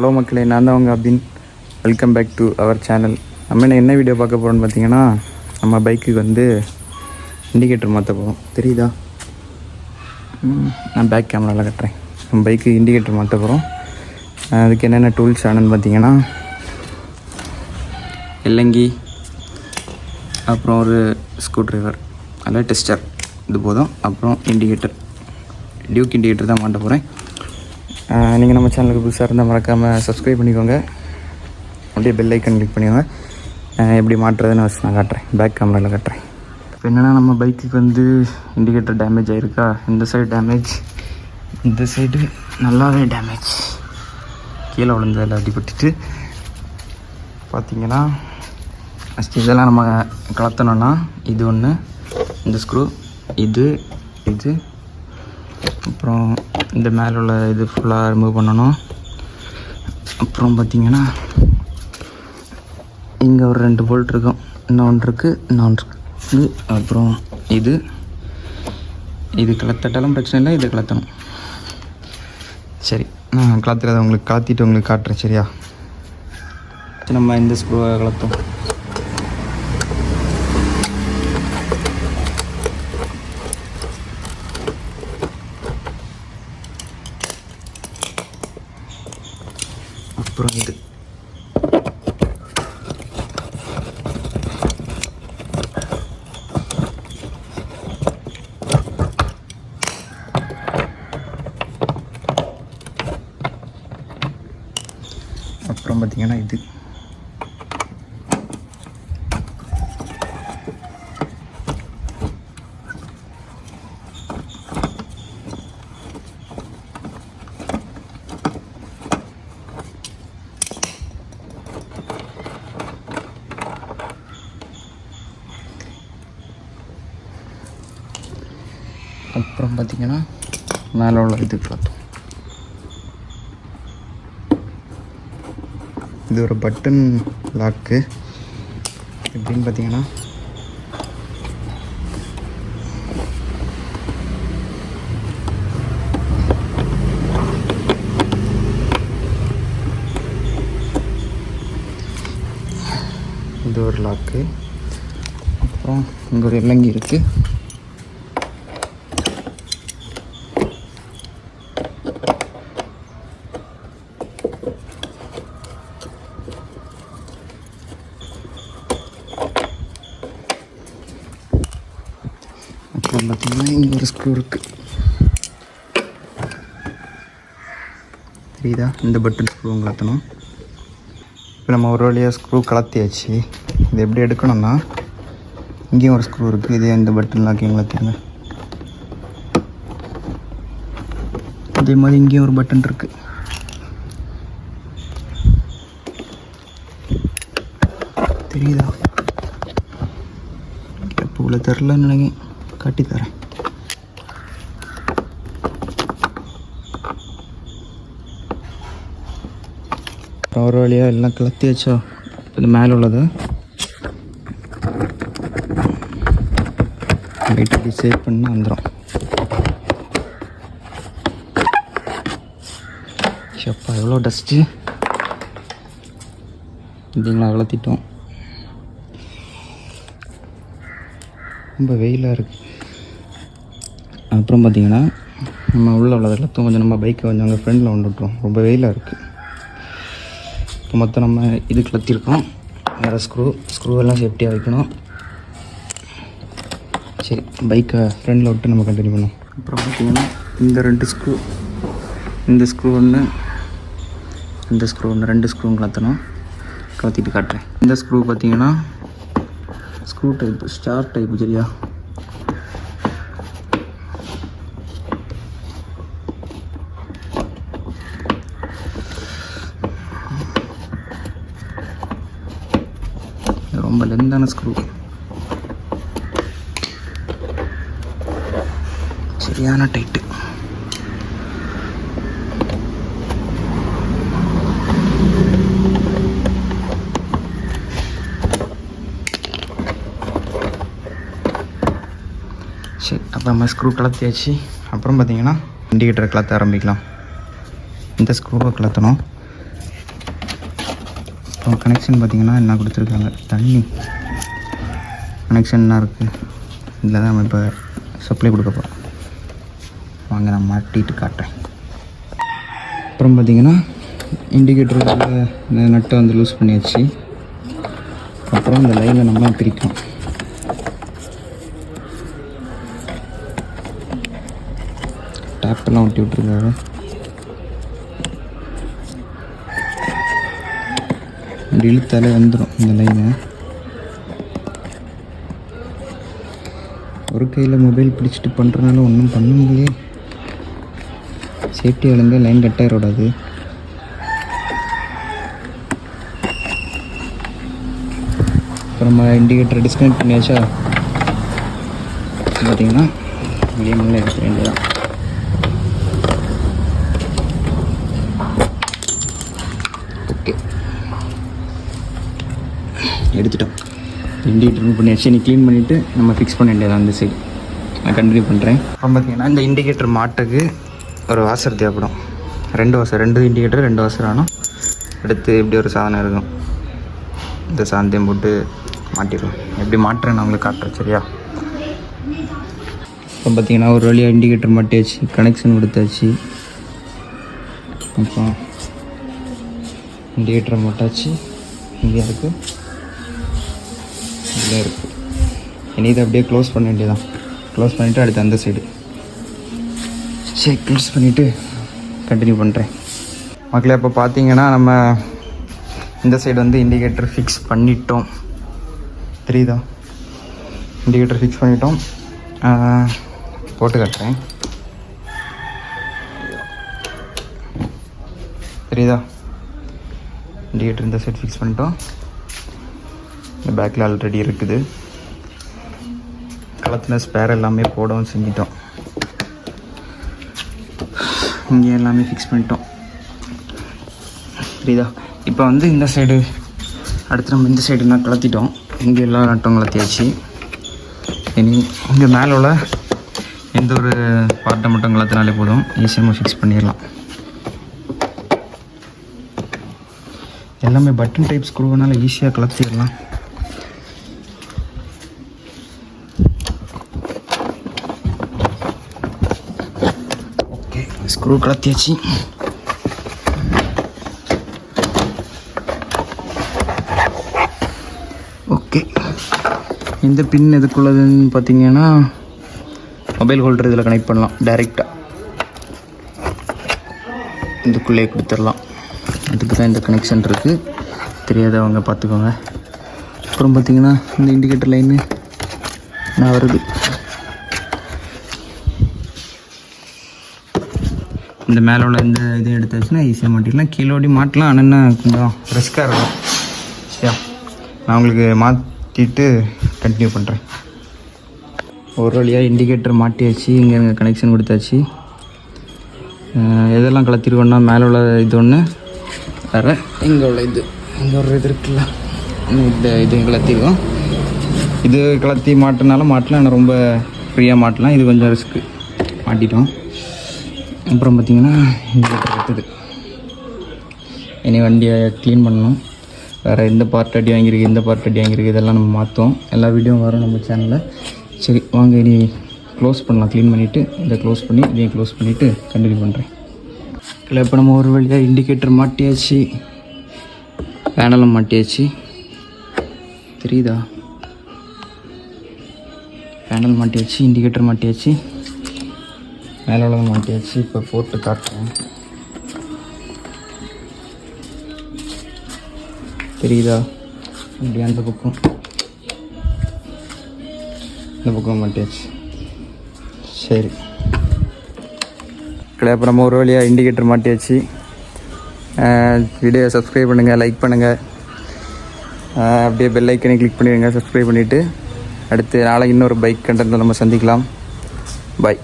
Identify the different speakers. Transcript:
Speaker 1: Hello மக்களே, நான் தான் உங்கள் Abin. Welcome back to our channel. நம்ம என்ன வீடியோ பார்க்க போகிறோன்னு பார்த்தீங்கன்னா, நம்ம பைக்குக்கு வந்து இண்டிகேட்டர் மாற்ற போகிறோம். தெரியுதா? நான் பேக் கேமராவில் கட்டுறேன். நம்ம பைக்கு இண்டிகேட்டர் மாற்ற போகிறோம். அதுக்கு என்னென்ன டூல்ஸ் வேணும்னு பார்த்தீங்கன்னா, எல்லங்கி, அப்புறம் ஒரு ஸ்க்ரூ ட்ரைவர், அதில் டெஸ்டர், இது போதும். அப்புறம் இண்டிகேட்டர், டியூக் இண்டிகேட்டர் தான் மாட்ட போகிறேன். நீங்கள் நம்ம சேனலுக்கு புதுசாக இருந்தால் மறக்காமல் சப்ஸ்கிரைப் பண்ணிக்கோங்க. அப்படியே பெல் ஐக்கன் கிளிக் பண்ணிக்கோங்க. எப்படி மாட்டுறதுன்னு நான் காட்டுறேன், பேக் கேமராவில் காட்டுறேன். இப்போ என்னென்னா, நம்ம பைக்குக்கு வந்து இண்டிகேட்டர் டேமேஜ் ஆகிருக்கா. இந்த சைடு டேமேஜ், இந்த சைடு நல்லாவே டேமேஜ். கீழே விழுந்ததில் அடிபட்டுட்டு பார்த்திங்கன்னா, ஃபஸ்ட்டு இதெல்லாம் நம்ம கலத்தணும்னா இது ஒன்று, இந்த ஸ்க்ரூ, இது அப்புறம் இந்த மேலே உள்ள இது ஃபுல்லாக ரிமூவ் பண்ணணும். அப்புறம் பார்த்திங்கன்னா, இங்கே ஒரு 2 போல்ட் இருக்கும், இன்னொன்று இருக்குது. அப்புறம் இது கலத்தட்டாலும் பிரச்சனை இல்லை, இது கலத்தணும். சரி, நான் கலத்துறதை உங்களுக்கு கலத்திட்டு உங்களுக்கு காட்டுறேன். சரியா? நம்ம இந்த ஸ்க்ரூவை கலத்தோம். அப்புறம் இது அப்புறம் பார்த்திங்கன்னா இது அப்புறம் பார்த்திங்கன்னா மேலே உள்ள இது பார்த்தோம். இது ஒரு பட்டன் லாக்கு. எப்படின்னு பார்த்தீங்கன்னா, இது ஒரு லாக்கு. அப்புறம் இங்கே ஒரு எல்லங்கி இருக்குது. அப்புறம் பார்த்திங்கன்னா, இங்கே ஒரு ஸ்க்ரூ இருக்குது. தெரியுதா? இந்த பட்டன் ஸ்க்ரூ கலத்தணும். இப்போ நம்ம ஒரு வழியாக ஸ்க்ரூ கலத்தியாச்சு. இது எப்படி எடுக்கணும்னா, இங்கேயும் ஒரு ஸ்க்ரூ இருக்குது. இதே இந்த பட்டன் லாக்கையும் கலத்திடுங்க. அதே மாதிரி இங்கேயும் ஒரு பட்டன் இருக்குது. தெரியுதா? எப்போ உள்ள தெரிலன்னு நினைக்கிறேன், காட்டி தரேன். ஒரு வழியாக எல்லாம் கலத்தி வச்சோ. இது மேலே உள்ளது லைட்டாக சேவ் பண்ணி வந்துடும். ஷப்பா, எவ்வளோ டஸ்ட்டு! இதுங்களா கலத்திட்டோம். ரொம்ப வெயிலாக இருக்குது. அப்புறம் பார்த்திங்கன்னா, நம்ம உள்ளே உள்ளதில் கொஞ்சம் நம்ம பைக்கை கொஞ்சம் அங்கே ஃப்ரெண்டில் வந்துவிட்ருவோம். ரொம்ப வெயிலாக இருக்குது. இப்போ மொத்தம் நம்ம இது கலத்திருக்கோம். வேறு ஸ்க்ரூவெல்லாம் சேஃப்டியாக வைக்கணும். சரி, பைக்கை ஃப்ரெண்டில் விட்டு நம்ம கண்டினியூ பண்ணோம். அப்புறம் பார்த்திங்கன்னா, இந்த 2 ஸ்க்ரூ, இந்த ஸ்க்ரூ ஒன்று, இந்த ஸ்க்ரூ ஒன்று, 2 ஸ்க்ரூவும் கலத்தணும். கலத்திட்டு காட்டுறேன். இந்த ஸ்க்ரூ பார்த்திங்கன்னா ஸ்க்ரூ டைப்பு, ஸ்டார் டைப்பு. சரியா? ரொம்ப லென்த்தான ஸ்க்ரூ, சரியான டைட்டு. சரி, அப்போ நம்ம ஸ்க்ரூ கலத்தியாச்சு. அப்புறம் பார்த்திங்கன்னா இண்டிகேட்டரை கலத்த ஆரம்பிக்கலாம். இந்த ஸ்க்ரூவை கலத்தணும். அப்புறம் கனெக்ஷன் பார்த்திங்கன்னா என்ன கொடுத்துருக்காங்க, தண்ணி கனெக்ஷன் தான் இருக்குது. இதில் தான் நம்ம இப்போ சப்ளை கொடுக்க போகிறோம். வாங்க நான் மாட்டிட்டு காட்டுறேன். அப்புறம் பார்த்திங்கன்னா இண்டிகேட்டரில் நட்டை வந்து லூஸ் பண்ணியாச்சு. அப்புறம் இந்த லைனில் நம்ம பிரிக்கணும். டேப்பெல்லாம் ஒட்டி விட்ருக்காரு. அப்படி இழுத்தாலே வந்துடும் இந்த லைனை. ஒரு கையில் மொபைல் பிடிச்சிட்டு பண்ணுறதுனால ஒன்றும் பண்ண முடியலையே. சேஃப்டி விழுந்து லைன் கட் ஆகிடக்கூடாது. அப்புறம் நம்ம இண்டிகேட்டர் டிஸ்கனெக்ட் பண்ணியாச்சா. பார்த்திங்கன்னா வெளியே எடுக்க வேண்டியதான். ஓகே, எடுத்துட்டோம். இண்டிகேட்டர் ரிமூவ் பண்ணியாச்சு. நீ க்ளீன் பண்ணிவிட்டு நம்ம ஃபிக்ஸ் பண்ண வேண்டியதான் அந்த சைடு. நான் கண்டினியூ பண்ணுறேன். அப்புறம் பார்த்திங்கன்னா இந்த இண்டிகேட்டர் மாட்டுக்கு ஒரு வாசர் தேவைப்படும். 2 வாசர், 2 இண்டிகேட்டர் 2 வாசர் ஆனோம். அடுத்து இப்படி ஒரு சாதனம் இருக்கும். இந்த சாதனத்தையும் போட்டு மாட்டிடுவோம். எப்படி மாட்டுறேன்னு நான் உங்களுக்கு காட்டுறேன், சரியா? இப்போ பார்த்திங்கன்னா ஒரு வழியாக இண்டிகேட்டர் மாட்டியாச்சு, கனெக்ஷன் கொடுத்தாச்சு. அப்புறம் இண்டிகேட்டரை மாட்டாச்சு. இங்கே இருக்குது, இதில் இருக்குது. இனி இதை அப்படியே க்ளோஸ் பண்ண வேண்டியதான். க்ளோஸ் பண்ணிவிட்டு அடுத்து அந்த சைடு சரி க்ளோஸ் பண்ணிவிட்டு கண்டினியூ பண்ணுறேன். மக்களே இப்போ பார்த்தீங்கன்னா நம்ம இந்த சைடு வந்து இண்டிகேட்டர் ஃபிக்ஸ் பண்ணிட்டோம். தெரியுதா? இண்டிகேட்டர் ஃபிக்ஸ் பண்ணிட்டோம். போட்டு காட்டுறேன். தெரியுதா? இண்டிகேட்டர் இந்த சைடு ஃபிக்ஸ் பண்ணிட்டோம். இந்த பேக்கில் ஆல்ரெடி இருக்குது. களத்தில் ஸ்பேர் எல்லாமே போடவும் செஞ்சிட்டோம். இங்கே எல்லாமே ஃபிக்ஸ் பண்ணிட்டோம். தெரியுதா? இப்போ வந்து இந்த சைடு அடுத்து நம்ம இந்த சைடு நான் கலத்திட்டோம். இங்கே எல்லா நட்டம் கலத்தியாச்சு. இனி இங்கே மேலே உள்ள எந்த ஒரு பார்ட்டை மட்டும் கலத்தினாலே போதும், ஈஸியாக ஃபிக்ஸ் பண்ணிடலாம். எல்லாமே பட்டன் டைப் ஸ்க்ரூனால ஈஸியாக கலத்திடலாம். ஓகே, ஸ்க்ரூ கலத்தியாச்சு. ஓகே, இந்த பின் எதுக்குள்ளதுன்னு பார்த்தீங்கன்னா மொபைல் ஹோல்டர் இதில் கனெக்ட் பண்ணலாம். டைரெக்டாக இதுக்குள்ளே கொடுத்துடலாம். அதுக்கு தான் இந்த கனெக்ஷன் இருக்குது. தெரியாதவங்க பார்த்துக்கோங்க. அப்புறம் பார்த்திங்கன்னா இந்த இண்டிகேட்டர் லைனு நான் வருது. இந்த மேலே உள்ள இந்த இதை எடுத்தாச்சுன்னா ஈஸியாக மாட்டிடலாம். கீழோடி மாட்டலாம். ஆனால் என்ன கொஞ்சம் ரிஸ்க்காக இருக்கும். சரியா? நான் உங்களுக்கு மாற்றிட்டு கண்டினியூ பண்ணுறேன். ஒரு வழியாக இண்டிகேட்டர் மாட்டியாச்சு. இங்கே கனெக்ஷன் கொடுத்தாச்சு. எதெல்லாம் கலத்திருக்கோன்னா மேலே உள்ள இது ஒன்று, வேறு இங்கே உள்ள இது, இங்கே ஒரு இது இருக்குல்ல, இந்த இது கலத்திருக்கோம். இது கலத்தி மாட்டினாலும் மாட்டலாம், ஆனால் ரொம்ப ஃப்ரீயாக மாட்டலாம். இது கொஞ்சம் ரிஸ்க்கு. மாட்டிட்டோம். அப்புறம் பார்த்திங்கன்னா இண்டிகேட்டர் இருக்குது. இனி வண்டியை க்ளீன் பண்ணணும். வேறு எந்த பார்ட் அடி வாங்கியிருக்கு, இந்த பார்ட் அடி வாங்கியிருக்கு, இதெல்லாம் நம்ம மாற்றுவோம். எல்லா வீடியோவும் வரும் நம்ம சேனலில். சரி வாங்க இனி க்ளோஸ் பண்ணலாம். க்ளீன் பண்ணிவிட்டு இதை க்ளோஸ் பண்ணி இதையும் க்ளோஸ் பண்ணிவிட்டு கண்டினியூ பண்ணுறேன். இல்லை இப்போ நம்ம ஒரு வழியாக இண்டிகேட்டர் மாட்டியாச்சு, பேனலும் மாட்டியாச்சு. தெரியுதா? பேனல் மாட்டியாச்சு, இண்டிகேட்டர் மாட்டியாச்சு, மேலே உள்ளது மாட்டியாச்சு. இப்போ போட்டு காட்டுறேன். தெரியுதா? இப்படி அந்த பக்கம் இந்த பக்கம் மாட்டியாச்சு. சரி, இப்போ நம்ம ஒரு வழியாக இண்டிகேட்டர் மாட்டியாச்சு. வீடியோ சப்ஸ்கிரைப் பண்ணுங்கள், லைக் பண்ணுங்கள், அப்படியே பெல் ஐக்கனை கிளிக் பண்ணிடுங்க. சப்ஸ்கிரைப் பண்ணிவிட்டு அடுத்து நாளைக்கு இன்னொரு பைக் கண்டென்ட்டில் நம்ம சந்திக்கலாம். பாய்.